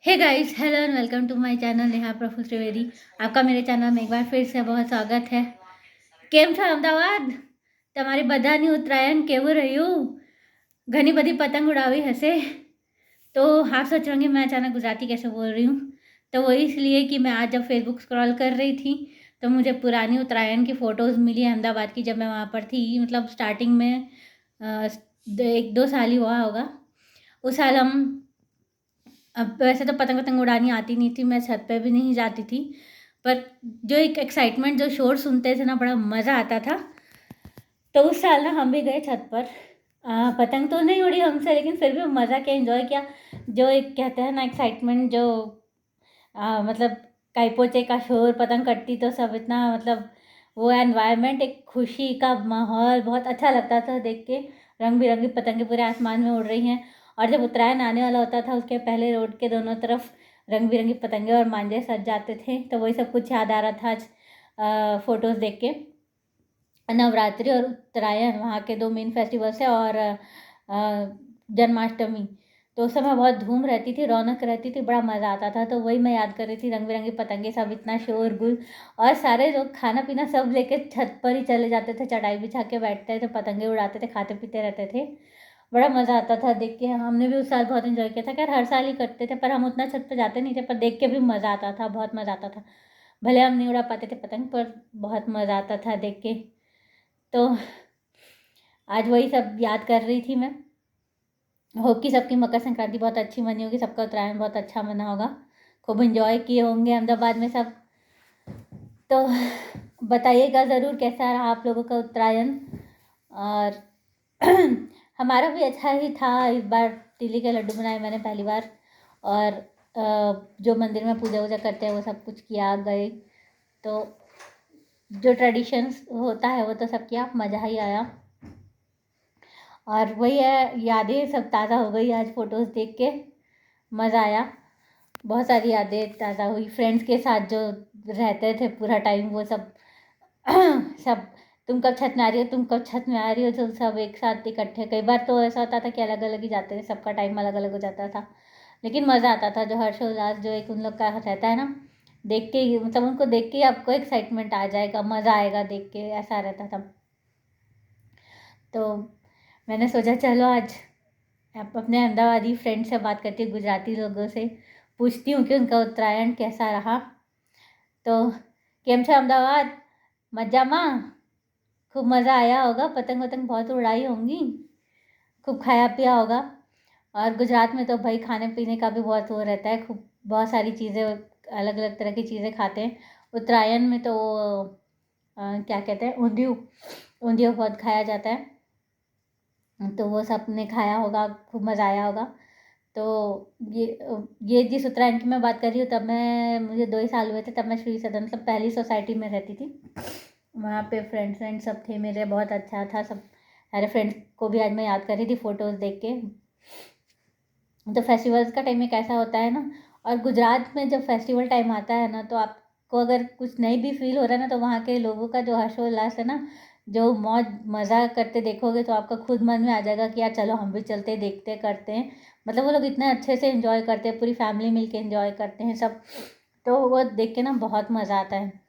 Hey guys, hello and welcome to my channel Neha Praful Trivedi. आपका मेरे channel में एक बार फिर से बहुत स्वागत है। કેમ છો અમદાવાદ? તમારી બધાની ઉત્તરાયણ કેવું રહ્યું? ઘણી બધી પતંગ ઉડાવી હશે। तो आप सोच रहे होंगे मैं अचानक गुजराती कैसे बोल रही हूँ। तो वो इसलिए कि मैं आज जब फेसबुक स्क्रॉल कर रही थी तो मुझे पुरानी उत्तरायण की फ़ोटोज़ मिली अहमदाबाद की, जब मैं वहाँ पर थी। मतलब स्टार्टिंग में 1-2 साल ही हुआ होगा। उस साल हम अब वैसे तो पतंग उड़ानी आती नहीं थी, मैं छत पे भी नहीं जाती थी, पर जो एक एक्साइटमेंट, जो शोर सुनते थे ना, बड़ा मज़ा आता था। तो उस साल ना हम भी गए छत पर। पतंग तो नहीं उड़ी हमसे, लेकिन फिर भी मज़ा किया, एंजॉय किया। जो एक कहते हैं ना एक्साइटमेंट, जो मतलब काई पोचे का शोर, पतंग कटती तो सब इतना, मतलब वो एनवायरनमेंट, एक खुशी का माहौल बहुत अच्छा लगता था देख के। रंग बिरंगी पतंगें पूरे आसमान में उड़ रही हैं। और जब उत्तरायण आने वाला होता था उसके पहले रोड के दोनों तरफ रंग बिरंगी पतंगे और मांझे सज जाते थे। तो वही सब कुछ याद आ रहा था आज फ़ोटोज़ देख के। नवरात्रि और उत्तरायण वहाँ के दो मेन फेस्टिवल्स है, और जन्माष्टमी। तो उस समय बहुत धूम रहती थी, रौनक रहती थी, बड़ा मज़ा आता था। तो वही मैं याद कर रही थी, रंग बिरंगी पतंगे, सब इतना शोरगुल, और सारे लोग खाना पीना सब लेके छत पर ही चले जाते थे, चटाई बिछा के बैठते थे, पतंगे उड़ाते थे, खाते पीते रहते थे। बड़ा मज़ा आता था देख के। हमने भी उस साल बहुत एंजॉय किया था। खैर हर साल ही करते थे, पर हम उतना छत पर जाते नहीं थे, पर देख के भी मज़ा आता था, बहुत मज़ा आता था। भले हम नहीं उड़ा पाते थे पतंग, पर बहुत मज़ा आता था देख के। तो आज वही सब याद कर रही थी मैं। होप कि सबकी मकर संक्रांति बहुत अच्छी मनी होगी, सबका उत्तरायण बहुत अच्छा मना होगा, खूब एंजॉय किए होंगे अहमदाबाद में सब। तो बताइएगा ज़रूर कैसा रहा आप लोगों का उत्तरायण। और हमारा भी अच्छा ही था। इस बार तिली के लड्डू बनाए मैंने पहली बार, और जो मंदिर में पूजा वूजा करते हैं वो सब कुछ किया गए। तो जो ट्रेडिशंस होता है वो तो सब किया, मज़ा ही आया। और वही है, यादें सब ताज़ा हो गई आज फ़ोटोज़ देख के, मज़ा आया। बहुत सारी यादें ताज़ा हुई, फ्रेंड्स के साथ जो रहते थे पूरा टाइम, वो सब सब तुम कब छत में आ रही हो, तुम कब छत में आ रही हो, तो सब एक साथ इकट्ठे। कई बार तो ऐसा होता था कि अलग अलग ही जाते थे, सबका टाइम अलग अलग हो जाता था, लेकिन मज़ा आता था। जो हर्षोल्लास जो एक उन लोग का रहता है ना, देख के ही, मतलब उनको देख के ही आपको एक्साइटमेंट आ जाएगा, मज़ा आएगा देख के, ऐसा रहता था। तो मैंने सोचा चलो आज आप अपने अहमदाबादी फ्रेंड से बात करती हूँ, गुजराती लोगों से पूछती हूँ कि उनका उत्तरायण कैसा रहा। तो केम छे अहमदाबाद? मजामा? खूब मज़ा आया होगा, पतंग वतंग बहुत उड़ाई होंगी, खूब खाया पिया होगा। और गुजरात में तो भाई खाने पीने का भी बहुत वो रहता है, खूब बहुत सारी चीज़ें, अलग अलग तरह की चीज़ें खाते हैं। उत्तरायण में तो क्या कहते हैं, ऊंधियो, ऊंधियो बहुत खाया जाता है। तो वो सब ने खाया होगा, खूब मज़ा आया होगा। तो ये जिस उत्तरायण की मैं बात कर रही हूँ, तब मैं, मुझे 2 ही साल हुए थे, तब मैं श्री सदन, मतलब पहली सोसाइटी में रहती थी। वहाँ पे फ्रेंड्स सब थे मेरे, बहुत अच्छा था सब। सारे फ्रेंड्स को भी आज मैं याद कर रही थी फ़ोटोज़ देख के। तो फेस्टिवल्स का टाइम में कैसा होता है ना, और गुजरात में जब फेस्टिवल टाइम आता है ना, तो आपको अगर कुछ नहीं भी फील हो रहा है ना, तो वहाँ के लोगों का जो हर्षोल्लास है ना, जो मौज मज़ा करते देखोगे, तो आपका खुद मन में आ जाएगा कि यार चलो हम भी चलते, देखते, करते हैं। मतलब वो लोग इतने अच्छे से एंजॉय करते हैं, पूरी फैमिली मिलके एंजॉय करते हैं सब। तो वो देख के ना बहुत मज़ा आता है।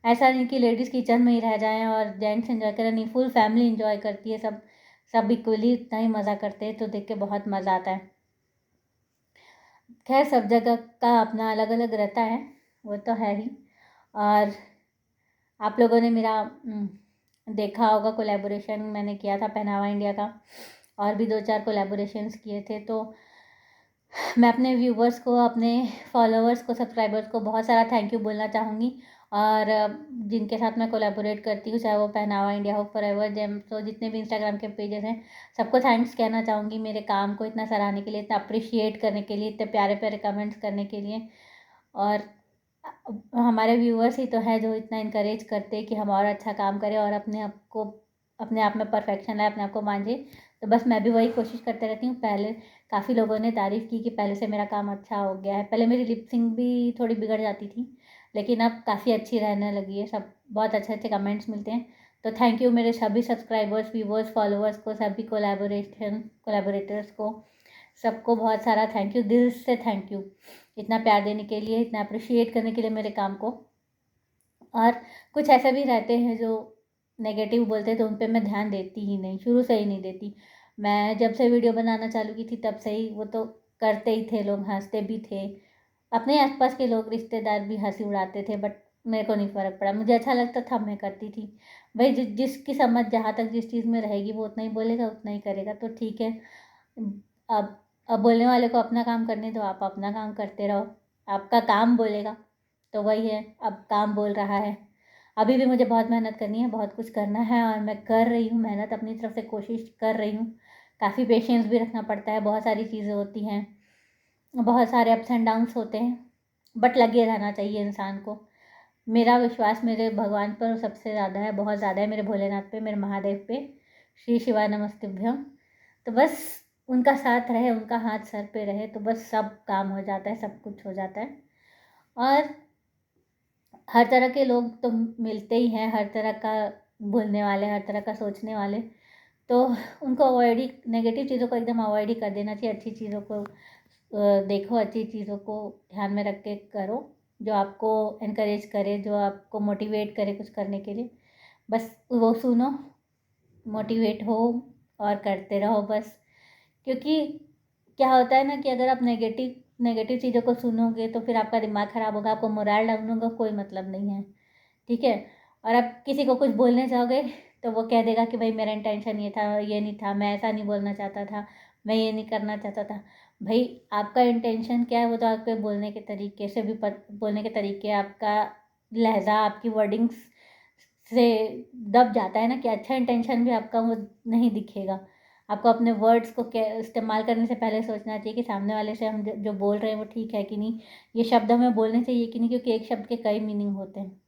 ऐसा नहीं कि लेडीज़ किचन में ही रह जाएं और जेंट्स एंजॉय करें, नहीं, फुल फैमिली एंजॉय करती है सब। सब इक्वली इतना ही मज़ा करते हैं, तो देख के बहुत मज़ा आता है। खैर सब जगह का अपना अलग अलग रहता है, वो तो है ही। और आप लोगों ने मेरा देखा होगा, कोलैबोरेशन मैंने किया था पहनावा इंडिया का, और भी 2-4 कोलैबोरेशंस किए थे। तो मैं अपने व्यूवर्स को, अपने फॉलोअर्स को, सब्सक्राइबर्स को बहुत सारा थैंक यू बोलना चाहूँगी। और जिनके साथ मैं कोलैबोरेट करती हूँ, चाहे वो पहनावा इंडिया हो, फॉरएवर जेम, तो जितने भी इंस्टाग्राम के पेजेस हैं, सबको थैंक्स कहना चाहूँगी मेरे काम को इतना सराहने के लिए, इतना अप्रिशिएट करने के लिए, इतने प्यारे प्यारे कमेंट्स करने के लिए। और हमारे व्यूअर्स ही तो है जो इतना इनकरेज करते हैं कि हम और अच्छा काम करें, और अपने आप को, अपने आप में परफेक्शन लाए, अपने आप को मांझे। तो बस मैं भी वही कोशिश करते रहती हूँ। पहले काफ़ी लोगों ने तारीफ़ की कि पहले से मेरा काम अच्छा हो गया है। पहले मेरी लिप सिंक भी थोड़ी बिगड़ जाती थी, लेकिन अब काफ़ी अच्छी रहने लगी है। सब बहुत अच्छे अच्छे कमेंट्स मिलते हैं। तो थैंक यू मेरे सभी सब्सक्राइबर्स, व्यूवर्स, फॉलोअर्स को, सभी कोलैबोरेटर्स को, सबको बहुत सारा थैंक यू, दिल से थैंक यू। इतना प्यार देने के लिए, इतना अप्रिशिएट करने के लिए मेरे काम को। और कुछ ऐसे भी रहते हैं जो नेगेटिव बोलते हैं, तो उन पे मैं ध्यान देती ही नहीं, शुरू से ही नहीं देती। मैं जब से वीडियो बनाना चालू की थी तब से ही वो तो करते ही थे लोग, हंसते भी थे, अपने आसपास के लोग रिश्तेदार भी हंसी उड़ाते थे, बट मेरे को नहीं फ़र्क पड़ा, मुझे अच्छा लगता था, मैं करती थी। भाई जिसकी समझ जहाँ तक जिस चीज़ में रहेगी वो उतना ही बोलेगा, उतना ही करेगा, तो ठीक है। अब अब बोलने वाले को अपना काम करने दो, आप अपना काम करते रहो। आपका काम बोलेगा तो वही है, अब काम बोल रहा है। अभी भी मुझे बहुत मेहनत करनी है, बहुत कुछ करना है, और मैं कर रही हूँ मेहनत, अपनी तरफ से कोशिश कर रही हूँ। काफ़ी पेशेंस भी रखना पड़ता है, बहुत सारी चीज़ें होती हैं, बहुत सारे अप्स एंड डाउन्स होते हैं, बट लगे रहना चाहिए इंसान को। मेरा विश्वास मेरे भगवान पर सबसे ज़्यादा है, बहुत ज़्यादा है, मेरे भोलेनाथ पे, मेरे महादेव पे, श्री शिवाय नमस्तुभ्यम। तो बस उनका साथ रहे, उनका हाथ सर पे रहे, तो बस सब काम हो जाता है, सब कुछ हो जाता है। और हर तरह के लोग तो मिलते ही हैं, हर तरह का बोलने वाले, हर तरह का सोचने वाले, तो उनको अवॉइड ही, नेगेटिव चीज़ों को एकदम अवॉइड ही कर देना चाहिए। अच्छी चीज़ों को देखो, अच्छी चीज़ों को ध्यान में रख के करो, जो आपको इनकरेज करे, जो आपको मोटिवेट करे कुछ करने के लिए, बस वो सुनो, मोटिवेट हो और करते रहो बस। क्योंकि क्या होता है ना कि अगर आप नेगेटिव नेगेटिव चीज़ों को सुनोगे तो फिर आपका दिमाग ख़राब होगा, आपको मोरल डाउन होगा, कोई मतलब नहीं है, ठीक है। और आप किसी को कुछ बोलने जाओगे तो वो कह देगा कि भाई मेरा इंटेंशन ये था, ये नहीं था, मैं ऐसा नहीं बोलना चाहता था, मैं ये नहीं करना चाहता था। भाई आपका इंटेंशन क्या है वो तो आपके बोलने के तरीके से भी बोलने के तरीके, आपका लहजा, आपकी वर्डिंग्स से दब जाता है ना, कि अच्छा इंटेंशन भी आपका वो नहीं दिखेगा। आपको अपने वर्ड्स को इस्तेमाल करने से पहले सोचना चाहिए कि सामने वाले से हम जो बोल रहे हैं वो ठीक है कि नहीं, ये शब्द हमें बोलने चाहिए कि नहीं, क्योंकि एक शब्द के कई मीनिंग होते हैं।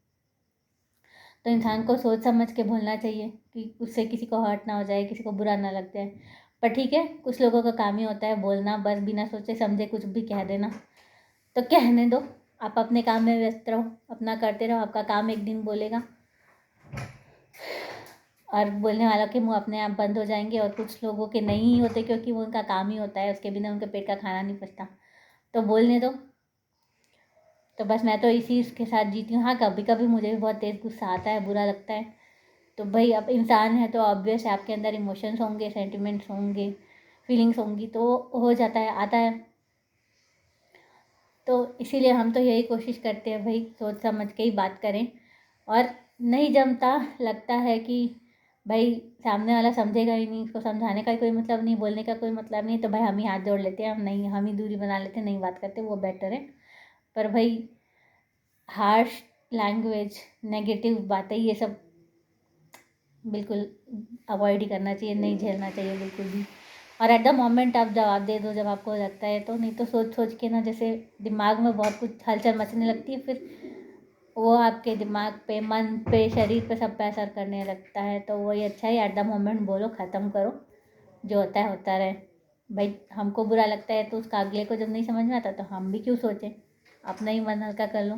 तो इंसान को सोच समझ के बोलना चाहिए कि उससे किसी को हर्ट ना हो जाए, किसी को बुरा ना लग जाए। पर ठीक है, कुछ लोगों का काम ही होता है बोलना, बस बिना सोचे समझे कुछ भी कह देना, तो कहने दो। आप अपने काम में व्यस्त रहो, अपना करते रहो, आपका काम एक दिन बोलेगा और बोलने वालों के मुंह अपने आप बंद हो जाएंगे। और कुछ लोगों के नहीं होते, क्योंकि वो उनका काम ही होता है, उसके बिना उनके पेट का खाना नहीं पचता, तो बोलने दो। तो बस मैं तो इसी के साथ जीती हूँ। हाँ, कभी कभी मुझे भी बहुत तेज़ गुस्सा आता है, बुरा लगता है, तो भाई अब इंसान है तो ऑब्वियस है, आपके अंदर इमोशंस होंगे, सेंटिमेंट्स होंगे, फीलिंग्स होंगी, तो हो जाता है, आता है। तो इसीलिए हम तो यही कोशिश करते हैं भाई, सोच समझ के ही बात करें। और नहीं जमता, लगता है कि भाई सामने वाला समझेगा ही नहीं, इसको समझाने का कोई मतलब नहीं, बोलने का कोई मतलब नहीं, तो भाई हम ही हाथ जोड़ लेते हैं, हम नहीं, हम ही दूरी बना लेते हैं, नहीं बात करते, वो बेटर है। पर भाई हार्श लैंग्वेज, नेगेटिव बातें, ये सब बिल्कुल अवॉइड ही करना चाहिए, नहीं झेलना चाहिए बिल्कुल भी। और एट द मोमेंट आप जवाब दे दो जब आपको लगता है, तो नहीं तो सोच सोच के ना, जैसे दिमाग में बहुत कुछ हलचल मचने लगती है, फिर वो आपके दिमाग पे, मन पे, शरीर पे, सब पे असर करने लगता है। तो वही अच्छा है, एट द मोमेंट बोलो, ख़त्म करो, जो होता है होता रहे। भाई हमको बुरा लगता है तो उसका अगले को जब नहीं समझ में आता तो हम भी क्यों सोचें, अपना ही मन हल्का कर लो।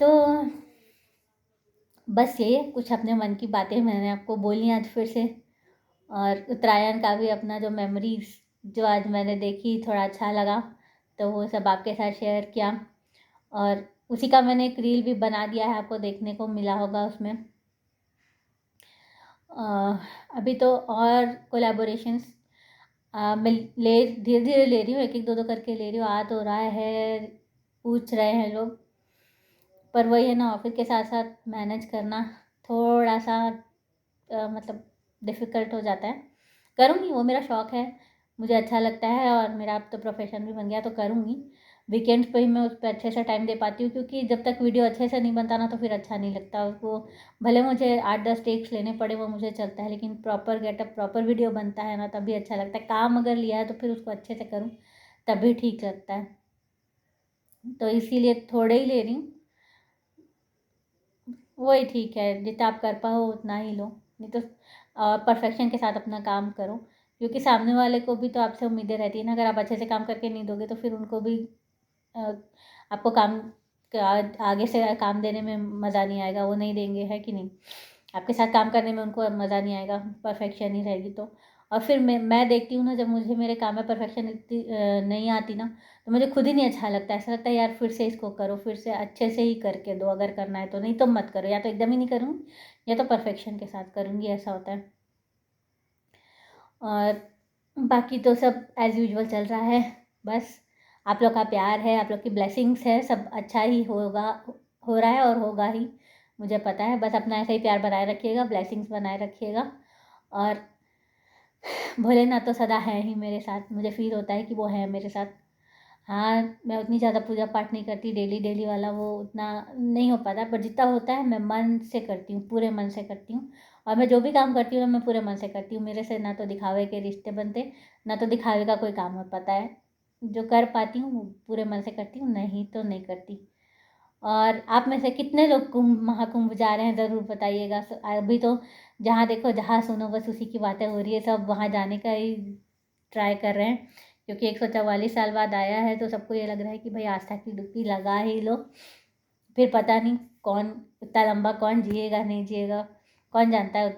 तो बस यही है, कुछ अपने मन की बातें मैंने आपको बोली आज फिर से। और उत्तरायण का भी अपना जो मेमोरीज जो आज मैंने देखी, थोड़ा अच्छा लगा, तो वो सब आपके साथ शेयर किया। और उसी का मैंने एक रील भी बना दिया है, आपको देखने को मिला होगा उसमें। अभी तो और कोलैबोरेशंस मैं धीरे धीरे ले रही हूँ, एक एक दो दो करके ले रही हूँ, आ तो रहा है, पूछ रहे हैं लोग, पर वही है ना, ऑफिस के साथ साथ मैनेज करना थोड़ा सा मतलब डिफ़िकल्ट हो जाता है। करूँगी, वो मेरा शौक़ है, मुझे अच्छा लगता है, और मेरा अब तो प्रोफेशन भी बन गया, तो करूँगी। वीकेंड्स पे ही मैं उस पे अच्छे से टाइम दे पाती हूँ, क्योंकि जब तक वीडियो अच्छे से नहीं बनता ना तो फिर अच्छा नहीं लगता उसको। भले मुझे 8-10 टेक्स लेने पड़े, वो मुझे चलता है, लेकिन प्रॉपर गेटअप, प्रॉपर वीडियो बनता है ना, तभी अच्छा लगता है। काम अगर लिया है तो फिर उसको अच्छे से करूँ, तभी ठीक लगता है। तो इसीलिए थोड़े ही ले रही हूँ, वही ठीक है, जितना आप कर पाओ उतना ही लो, नहीं तो परफेक्शन के साथ अपना काम करो, क्योंकि सामने वाले को भी तो आपसे उम्मीदें रहती है ना। अगर आप अच्छे से काम करके नहीं दोगे तो फिर उनको भी अ, आपको काम आगे से काम देने में मज़ा नहीं आएगा, वो नहीं देंगे, है कि नहीं। आपके साथ काम करने में उनको मज़ा नहीं आएगा, परफेक्शन ही रहेगी तो। और फिर मैं देखती हूँ ना, जब मुझे मेरे काम में परफेक्शन इतनी नहीं आती ना, तो मुझे खुद ही नहीं अच्छा लगता। ऐसा लगता है यार फिर से इसको करो, फिर से अच्छे से ही करके दो, अगर करना है तो, नहीं तो मत करो, या तो एकदम ही नहीं करूँगी या तो परफेक्शन के साथ करूँगी, ऐसा होता है। और बाकी तो सब एज़ यूजुअल चल रहा है। बस आप लोग का प्यार है, आप लोग की ब्लेसिंग्स है, सब अच्छा ही होगा, हो रहा है और होगा ही, मुझे पता है। बस अपना ऐसा ही प्यार बनाए रखिएगा, ब्लेसिंग्स बनाए रखिएगा। और भोलेनाथ तो सदा है ही मेरे साथ, मुझे फ़ील होता है कि वो है मेरे साथ। हाँ, मैं उतनी ज़्यादा पूजा पाठ नहीं करती, डेली वाला वो उतना नहीं हो पाता, पर जितना होता है मैं मन से करती हूँ, पूरे मन से करती हूँ। और मैं जो भी काम करती हूँ ना, मैं पूरे मन से करती हूँ। मेरे से ना तो दिखावे के रिश्ते बनते, ना तो दिखावे का कोई काम हो पाता है। जो कर पाती हूँ वो पूरे मन से करती हूँ, नहीं तो नहीं करती। और आप में से कितने लोग कुंभ महाकुंभ जा रहे हैं, ज़रूर बताइएगा। अभी तो जहाँ देखो जहाँ सुनो बस उसी की बातें हो रही है, सब वहाँ जाने का ही ट्राई कर रहे हैं, क्योंकि 144 साल बाद आया है, तो सबको ये लग रहा है कि भाई आस्था की डुबकी लगा ही लो। फिर पता नहीं कौन इतना लंबा कौन जिएगा नहीं जिएगा, कौन जानता है।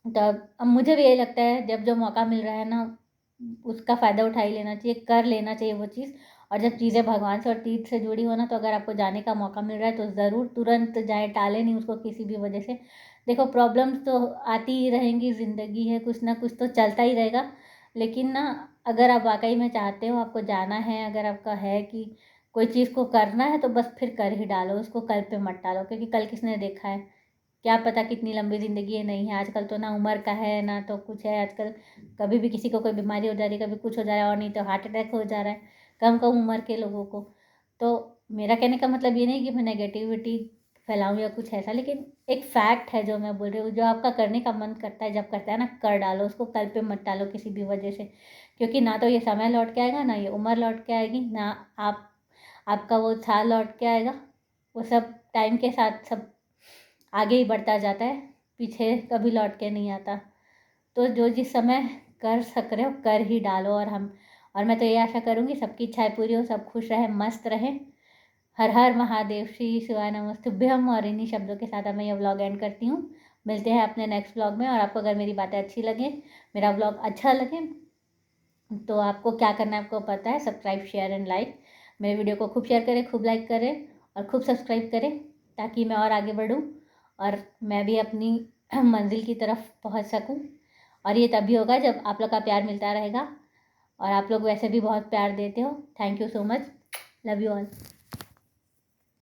तब अब मुझे भी यही लगता है, जब जो मौका मिल रहा है ना, उसका फ़ायदा उठा ही लेना चाहिए, कर लेना चाहिए वो चीज़। और जब चीज़ें भगवान से और तीर्थ से जुड़ी हो ना, तो अगर आपको जाने का मौका मिल रहा है तो ज़रूर तुरंत जाएँ, टालें नहीं उसको किसी भी वजह से। देखो प्रॉब्लम्स तो आती ही रहेंगी, ज़िंदगी है, कुछ ना कुछ तो चलता ही रहेगा। लेकिन ना, अगर आप वाक़ई में चाहते हो, आपको जाना है, अगर आपका है कि कोई चीज़ को करना है, तो बस फिर कर ही डालो उसको, कल पे मत टालो, क्योंकि कल किसने देखा है, क्या पता कितनी लंबी ज़िंदगी है, नहीं है। आजकल तो ना उम्र का है ना तो कुछ है, आजकल कभी भी किसी को कोई बीमारी हो जा रही है, कभी कुछ हो जा रहा है, और नहीं तो हार्ट अटैक हो जा रहा है कम कम उम्र के लोगों को। तो मेरा कहने का मतलब ये नहीं कि मैं नेगेटिविटी फैलाऊं या कुछ ऐसा, लेकिन एक फैक्ट है जो मैं बोल रही हूँ। जो आपका करने का मन करता है, जब करता है ना, कर डालो उसको, कल पे मत डालो किसी भी वजह से। क्योंकि ना तो ये समय लौट के आएगा, ना ये उम्र लौट के आएगी, ना आप आपका वो साल लौट के आएगा। वो सब टाइम के साथ सब आगे ही बढ़ता जाता है, पीछे कभी लौट के नहीं आता। तो जो जिस समय कर सक रहे हो कर ही डालो। और मैं तो ये आशा करूँगी सबकी इच्छाएं पूरी हो, सब खुश रहें, मस्त रहें। हर हर महादेव, श्री शिवाय नमस्तुभ्यम। और इन्हीं शब्दों के साथ मैं ये व्लॉग एंड करती हूँ। मिलते हैं अपने नेक्स्ट व्लॉग में। और आपको अगर मेरी बातें अच्छी लगे, मेरा व्लॉग अच्छा लगे, तो आपको क्या करना है आपको पता है, सब्सक्राइब शेयर एंड लाइक। मेरे वीडियो को खूब शेयर करें, खूब लाइक करें और खूब सब्सक्राइब करें, ताकि मैं और आगे बढ़ूँ और मैं भी अपनी मंजिल की तरफ पहुँच सकूँ। और ये तभी होगा जब आप लोग का प्यार मिलता रहेगा, और आप लोग वैसे भी बहुत प्यार देते हो। Thank you so much, love you all.